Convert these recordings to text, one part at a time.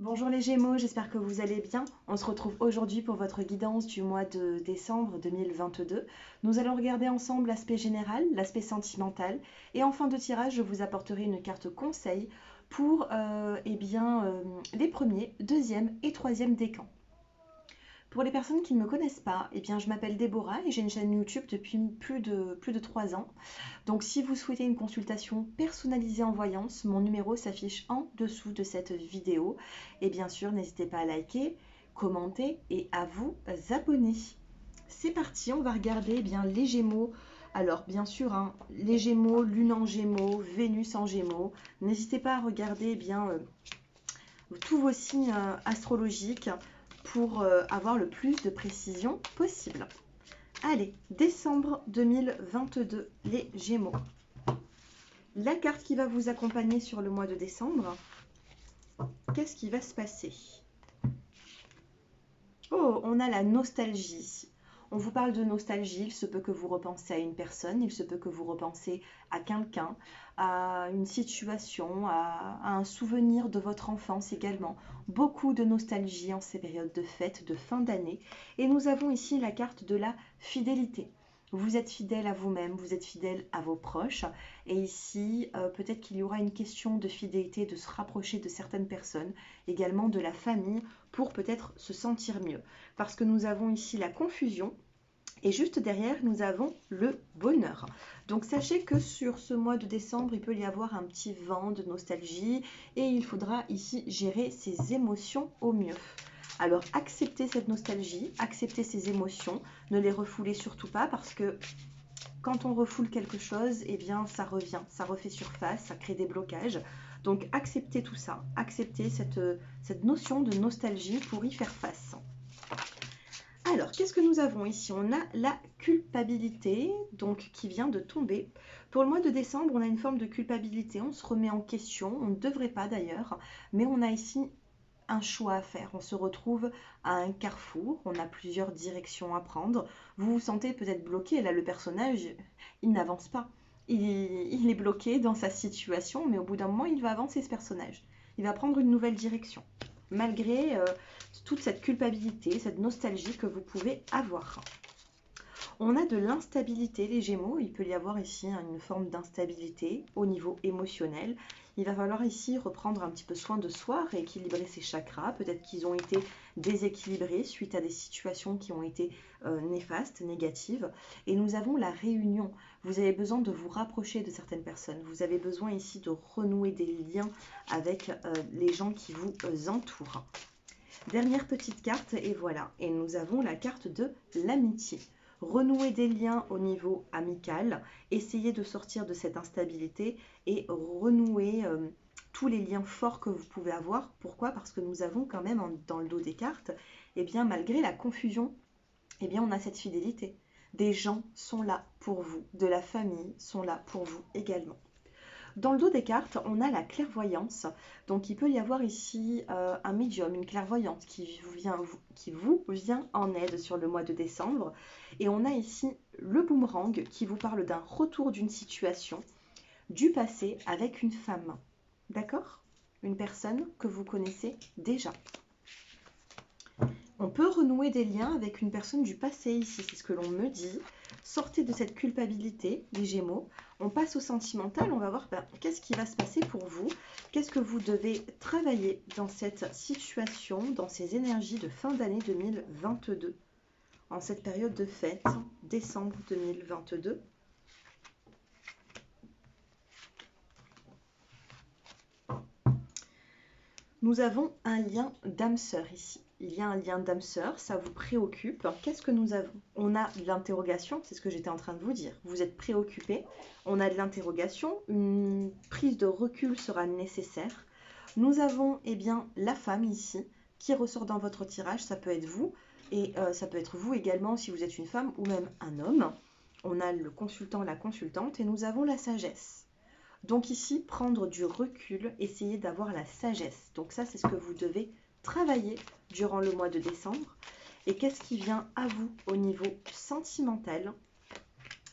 Bonjour les Gémeaux, j'espère que vous allez bien. On se retrouve aujourd'hui pour votre guidance du mois de décembre 2022. Nous allons regarder ensemble l'aspect général, l'aspect sentimental et en fin de tirage, je vous apporterai une carte conseil pour les premiers, deuxième et troisième décans. Pour les personnes qui ne me connaissent pas, je m'appelle Déborah et j'ai une chaîne YouTube depuis plus de 3 ans. Donc si vous souhaitez une consultation personnalisée en voyance, mon numéro s'affiche en dessous de cette vidéo. Et bien sûr, n'hésitez pas à liker, commenter et à vous abonner. C'est parti, on va regarder les Gémeaux. Alors bien sûr, les Gémeaux, Lune en Gémeaux, Vénus en Gémeaux. N'hésitez pas à regarder tous vos signes astrologiques pour avoir le plus de précision possible. Allez, décembre 2022, les Gémeaux. La carte qui va vous accompagner sur le mois de décembre, qu'est-ce qui va se passer? Oh, on a la nostalgie. On vous parle de nostalgie, il se peut que vous repensez à une personne, il se peut que vous repensez à quelqu'un, à une situation, à un souvenir de votre enfance également. Beaucoup de nostalgie en ces périodes de fête, de fin d'année. Et nous avons ici la carte de la fidélité. Vous êtes fidèle à vous-même, vous êtes fidèle à vos proches. Et ici, peut-être qu'il y aura une question de fidélité, de se rapprocher de certaines personnes, également de la famille, pour peut-être se sentir mieux. Parce que nous avons ici la confusion et juste derrière, nous avons le bonheur. Donc sachez que sur ce mois de décembre, il peut y avoir un petit vent de nostalgie et il faudra ici gérer ses émotions au mieux. Alors acceptez cette nostalgie, acceptez ces émotions, ne les refoulez surtout pas parce que quand on refoule quelque chose, ça revient, ça refait surface, ça crée des blocages. Donc acceptez tout ça, acceptez cette notion de nostalgie pour y faire face. Alors, qu'est-ce que nous avons ici? On a la culpabilité, donc qui vient de tomber. Pour le mois de décembre, on a une forme de culpabilité, on se remet en question, on ne devrait pas d'ailleurs, mais on a ici un choix à faire. On se retrouve à un carrefour, on a plusieurs directions à prendre. Vous vous sentez peut-être bloqué, là le personnage, il n'avance pas. Il est bloqué dans sa situation, mais au bout d'un moment, il va avancer ce personnage. Il va prendre une nouvelle direction, malgré toute cette culpabilité, cette nostalgie que vous pouvez avoir. On a de l'instabilité, les Gémeaux. Il peut y avoir ici une forme d'instabilité au niveau émotionnel. Il va falloir ici reprendre un petit peu soin de soi, rééquilibrer ses chakras. Peut-être qu'ils ont été déséquilibrés suite à des situations qui ont été néfastes, négatives. Et nous avons la réunion. Vous avez besoin de vous rapprocher de certaines personnes. Vous avez besoin ici de renouer des liens avec les gens qui vous entourent. Dernière petite carte et voilà. Et nous avons la carte de l'amitié. Renouer des liens au niveau amical, essayer de sortir de cette instabilité et renouer tous les liens forts que vous pouvez avoir. Pourquoi? Parce que nous avons quand même dans le dos des cartes, malgré la confusion, on a cette fidélité. Des gens sont là pour vous, de la famille sont là pour vous également. Dans le dos des cartes, on a la clairvoyance. Donc, il peut y avoir ici un médium, une clairvoyante qui vous vient en aide sur le mois de décembre. Et on a ici le boomerang qui vous parle d'un retour d'une situation du passé avec une femme. D'accord? Une personne que vous connaissez déjà. On peut renouer des liens avec une personne du passé ici, c'est ce que l'on me dit. Sortez de cette culpabilité, les Gémeaux. On passe au sentimental, on va voir qu'est-ce qui va se passer pour vous. Qu'est-ce que vous devez travailler dans cette situation, dans ces énergies de fin d'année 2022, en cette période de fête, décembre 2022. Nous avons un lien d'âme-sœur ici. Il y a un lien d'âme-sœur, ça vous préoccupe. Qu'est-ce que nous avons? On a de l'interrogation, c'est ce que j'étais en train de vous dire. Vous êtes préoccupé, on a de l'interrogation, une prise de recul sera nécessaire. Nous avons la femme ici qui ressort dans votre tirage, ça peut être vous, et ça peut être vous également si vous êtes une femme ou même un homme. On a le consultant, la consultante, et nous avons la sagesse. Donc ici, prendre du recul, essayer d'avoir la sagesse. Donc ça, c'est ce que vous devez travailler durant le mois de décembre. Et qu'est-ce qui vient à vous au niveau sentimental?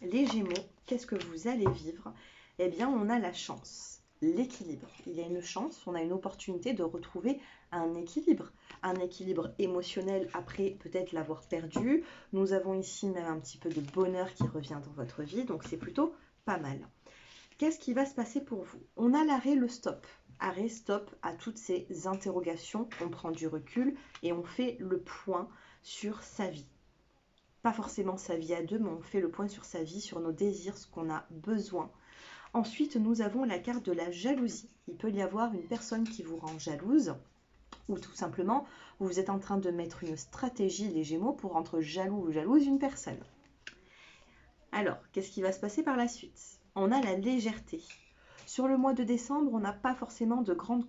Les Gémeaux, qu'est-ce que vous allez vivre? On a la chance. l'équilibre. Il y a une chance, on a une opportunité de retrouver un équilibre émotionnel après peut-être l'avoir perdu. Nous avons ici même un petit peu de bonheur qui revient dans votre vie, donc c'est plutôt pas mal. Qu'est-ce qui va se passer pour vous? On a l'arrêt, le stop. Arrêt, stop à toutes ces interrogations, on prend du recul et on fait le point sur sa vie. Pas forcément sa vie à deux, mais on fait le point sur sa vie, sur nos désirs, ce qu'on a besoin. Ensuite, nous avons la carte de la jalousie. Il peut y avoir une personne qui vous rend jalouse, ou tout simplement, vous êtes en train de mettre une stratégie, les Gémeaux, pour rendre jaloux ou jalouse une personne. Alors, qu'est-ce qui va se passer par la suite? On a la légèreté. Sur le mois de décembre, on n'a pas forcément de grande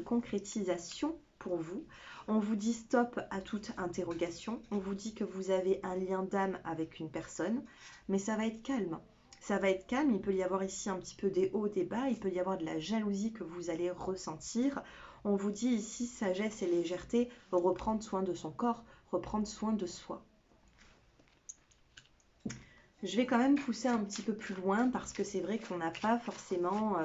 concrétisation pour vous. On vous dit stop à toute interrogation. On vous dit que vous avez un lien d'âme avec une personne, mais ça va être calme. Ça va être calme, il peut y avoir ici un petit peu des hauts, des bas, il peut y avoir de la jalousie que vous allez ressentir. On vous dit ici sagesse et légèreté, reprendre soin de son corps, reprendre soin de soi. Je vais quand même pousser un petit peu plus loin parce que c'est vrai qu'on n'a pas forcément...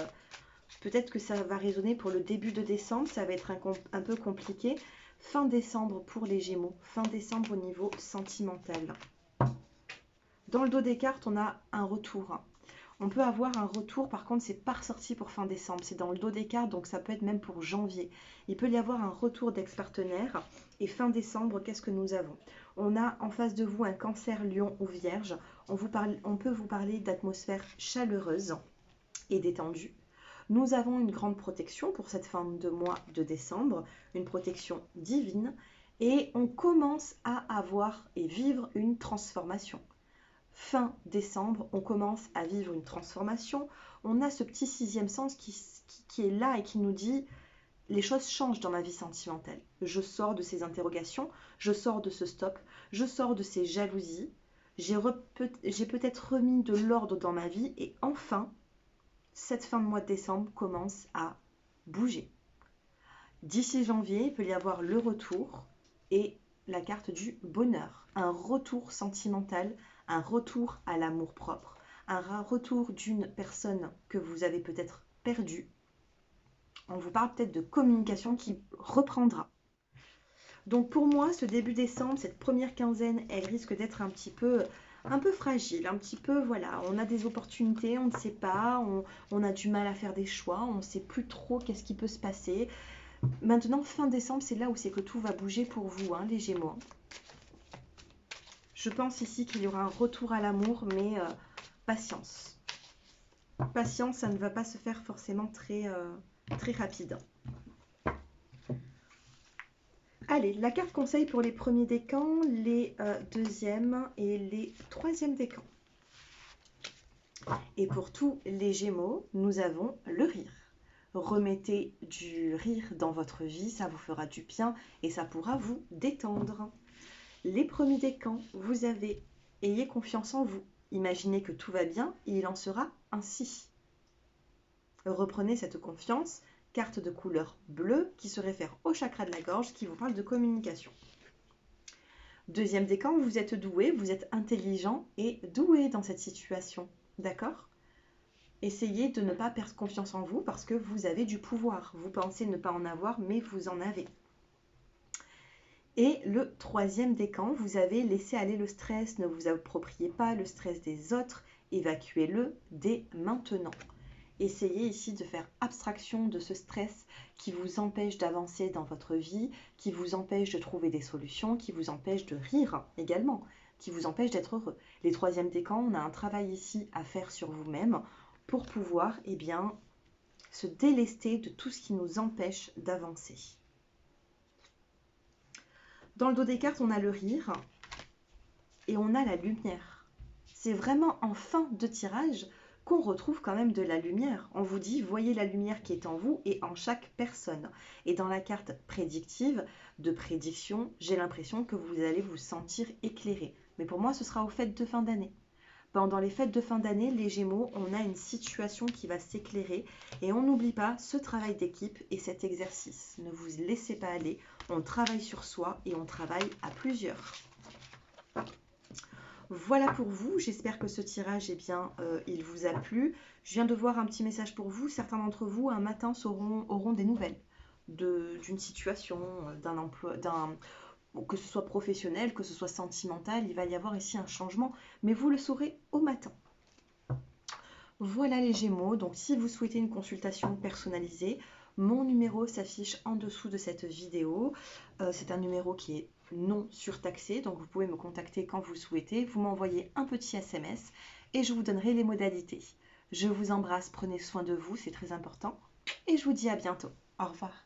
peut-être que ça va résonner pour le début de décembre, ça va être un peu compliqué. Fin décembre pour les Gémeaux, fin décembre au niveau sentimental. Dans le dos des cartes, on a un retour. On peut avoir un retour, par contre, c'est pas ressorti pour fin décembre. C'est dans le dos des cartes, donc ça peut être même pour janvier. Il peut y avoir un retour d'ex-partenaire. Et fin décembre, qu'est-ce que nous avons? On a en face de vous un Cancer, Lion ou Vierge. On peut vous parler d'atmosphère chaleureuse et détendue. Nous avons une grande protection pour cette fin de mois de décembre, une protection divine. Et on commence à avoir et vivre une transformation. Fin décembre, on commence à vivre une transformation. On a ce petit sixième sens qui est là et qui nous dit « Les choses changent dans ma vie sentimentale. Je sors de ces interrogations, je sors de ce stop, je sors de ces jalousies. J'ai peut-être remis de l'ordre dans ma vie et enfin, cette fin de mois de décembre commence à bouger. » D'ici janvier, il peut y avoir le retour et la carte du bonheur. Un retour sentimental, un retour à l'amour-propre, un retour d'une personne que vous avez peut-être perdue. On vous parle peut-être de communication qui reprendra. Donc pour moi, ce début décembre, cette première quinzaine, elle risque d'être un peu fragile, un petit peu, voilà, on a des opportunités, on ne sait pas, on a du mal à faire des choix, on ne sait plus trop qu'est-ce qui peut se passer. Maintenant, fin décembre, c'est là où c'est que tout va bouger pour vous, hein, les Gémeaux. Je pense ici qu'il y aura un retour à l'amour, mais patience. Patience, ça ne va pas se faire forcément très rapide. Allez, la carte conseil pour les premiers décans, les deuxièmes et les troisièmes décans. Et pour tous les Gémeaux, nous avons le rire. Remettez du rire dans votre vie, ça vous fera du bien et ça pourra vous détendre. Les premiers décans, ayez confiance en vous. Imaginez que tout va bien et il en sera ainsi. Reprenez cette confiance, carte de couleur bleue qui se réfère au chakra de la gorge qui vous parle de communication. Deuxième décan, vous êtes doué, vous êtes intelligent et doué dans cette situation. D'accord ? Essayez de ne pas perdre confiance en vous parce que vous avez du pouvoir. Vous pensez ne pas en avoir, mais vous en avez. Et le troisième décan, vous avez laissé aller le stress, ne vous appropriez pas le stress des autres, évacuez-le dès maintenant. Essayez ici de faire abstraction de ce stress qui vous empêche d'avancer dans votre vie, qui vous empêche de trouver des solutions, qui vous empêche de rire également, qui vous empêche d'être heureux. Les troisièmes décans, on a un travail ici à faire sur vous-même pour pouvoir se délester de tout ce qui nous empêche d'avancer. Dans le dos des cartes, on a le rire et on a la lumière. C'est vraiment en fin de tirage qu'on retrouve quand même de la lumière. On vous dit, voyez la lumière qui est en vous et en chaque personne. Et dans la carte prédictive, de prédiction, j'ai l'impression que vous allez vous sentir éclairé. Mais pour moi, ce sera aux fêtes de fin d'année. Pendant les fêtes de fin d'année, les Gémeaux, on a une situation qui va s'éclairer et on n'oublie pas ce travail d'équipe et cet exercice. Ne vous laissez pas aller, on travaille sur soi et on travaille à plusieurs. Voilà pour vous, j'espère que ce tirage, eh bien, il vous a plu. Je viens de voir un petit message pour vous. Certains d'entre vous, un matin, auront des nouvelles d'une situation, d'un emploi, que ce soit professionnel, que ce soit sentimental. Il va y avoir ici un changement, mais vous le saurez au matin. Voilà les Gémeaux, donc si vous souhaitez une consultation personnalisée, mon numéro s'affiche en dessous de cette vidéo. C'est un numéro qui est non surtaxé, donc vous pouvez me contacter quand vous souhaitez. Vous m'envoyez un petit SMS et je vous donnerai les modalités. Je vous embrasse, prenez soin de vous, c'est très important. Et je vous dis à bientôt. Au revoir.